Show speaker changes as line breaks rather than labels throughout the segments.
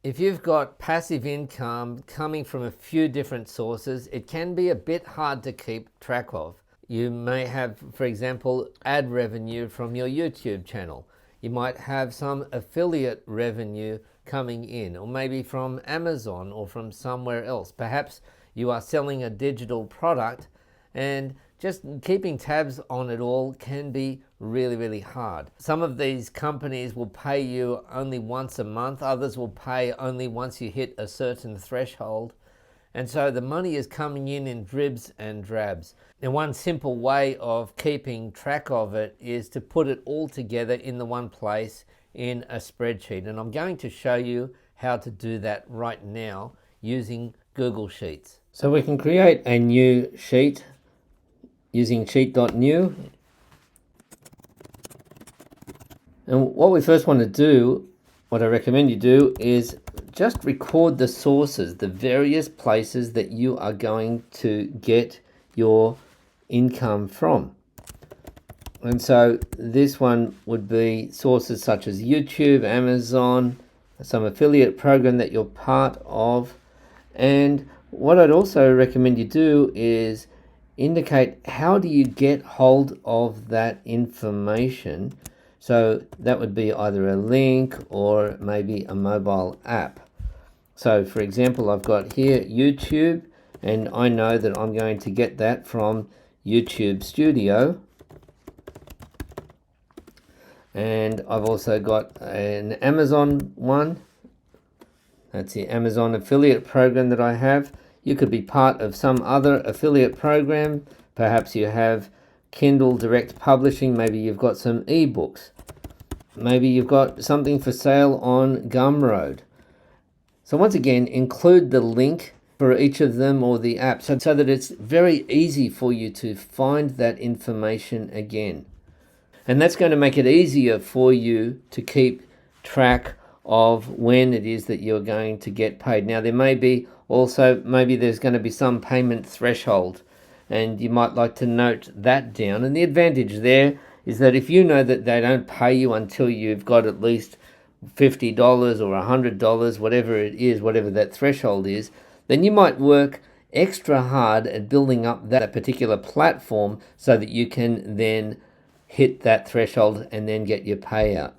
If you've got passive income coming from a few different sources, it can be a bit hard to keep track of. You may have, for example, ad revenue from your YouTube channel. You might have some affiliate revenue coming in, or maybe from Amazon or from somewhere else. Perhaps you are selling a digital product, and just keeping tabs on it all can be really hard. Some of these companies will pay you only once a month, others will pay only once you hit a certain threshold. And so the money is coming in dribs and drabs. And one simple way of keeping track of it is to put it all together in the one place in a spreadsheet. And I'm going to show you how to do that right now using Google Sheets. So we can create a new sheet using sheet.new. And what we first want to do, what I recommend you do, is just record the sources, the various places that you are going to get your income from. And so this one would be sources such as YouTube, Amazon, some affiliate program that you're part of. And what I'd also recommend you do is indicate how do you get hold of that information. So that would be either a link or maybe a mobile app. So for example, I've got here YouTube, and I know that I'm going to get that from YouTube Studio. And I've also got an Amazon one. That's the Amazon affiliate program that I have. You could be part of some other affiliate program. Perhaps you have Kindle Direct Publishing. Maybe you've got some ebooks. Maybe you've got something for sale on Gumroad. So once again, include the link for each of them or the app so that it's very easy for you to find that information again. And that's going to make it easier for you to keep track of when it is that you're going to get paid. Now, there may be also, maybe there's going to be some payment threshold, and you might like to note that down. And the advantage there is that if you know that they don't pay you until you've got at least $50 or $100, whatever it is, whatever that threshold is, then you might work extra hard at building up that particular platform so that you can then hit that threshold and then get your payout.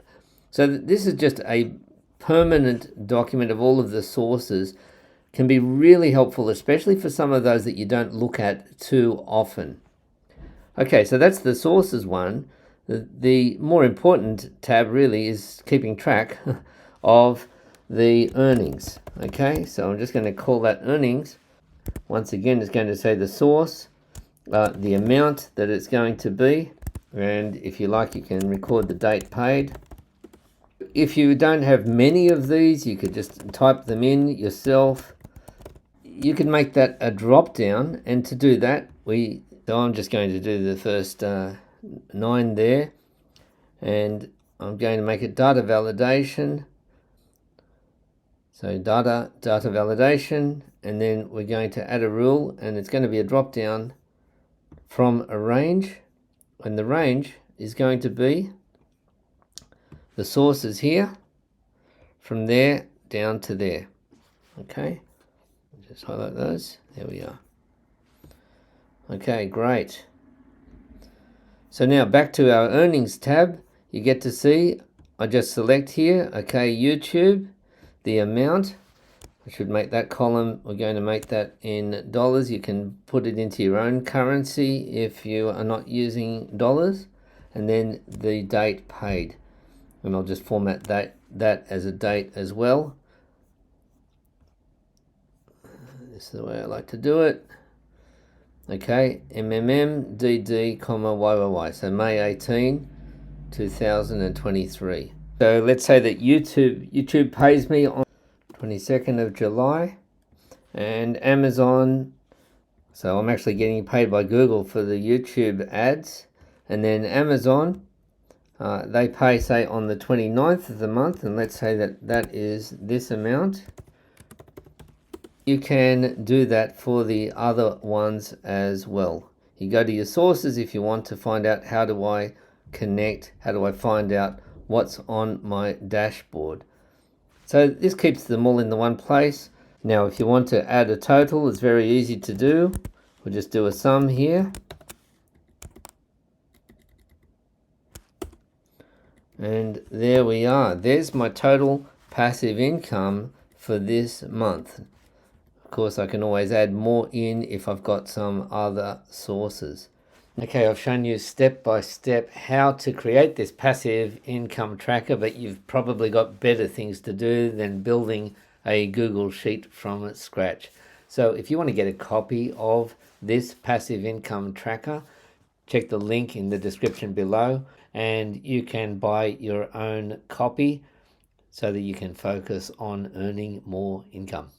So this is just a permanent document of all of the sources. Can be really helpful, especially for some of those that you don't look at too often. Okay, so that's the sources one. The more important tab really is keeping track of the earnings. Okay, so I'm just going to call that earnings. Once again, it's going to say the source, the amount that it's going to be, and if you like, you can record the date paid. If you don't have many of these, you could just type them in yourself. You can make that a drop down, and to do that, so I'm just going to do the first 9 there, and I'm going to make it data validation. So data validation, and then we're going to add a rule, and it's going to be a drop down from a range, and the range is going to be the sources here from there down to there. Okay, just highlight those. There we are. Okay, great. So now back to our earnings tab. You get to see, I just select here, okay, YouTube, the amount. I should make that column, we're going to make that in dollars. You can put it into your own currency if you are not using dollars. And then the date paid. And I'll just format that as a date as well. This is the way I like to do it. Okay, DD, YYY. So May 18, 2023. So let's say that YouTube pays me on 22nd of July, and Amazon, so I'm actually getting paid by Google for the YouTube ads, and then Amazon, they pay, say, on the 29th of the month, and let's say that is this amount. You can do that for the other ones as well. You go to your sources if you want to find out how do I connect, how do I find out what's on my dashboard. So this keeps them all in the one place. Now if you want to add a total, it's very easy to do. We'll just do a sum here. And there we are. There's my total passive income for this month. Of course, I can always add more in if I've got some other sources. Okay, I've shown you step by step how to create this passive income tracker, but you've probably got better things to do than building a Google Sheet from scratch. So if you want to get a copy of this passive income tracker, check the link in the description below and you can buy your own copy so that you can focus on earning more income.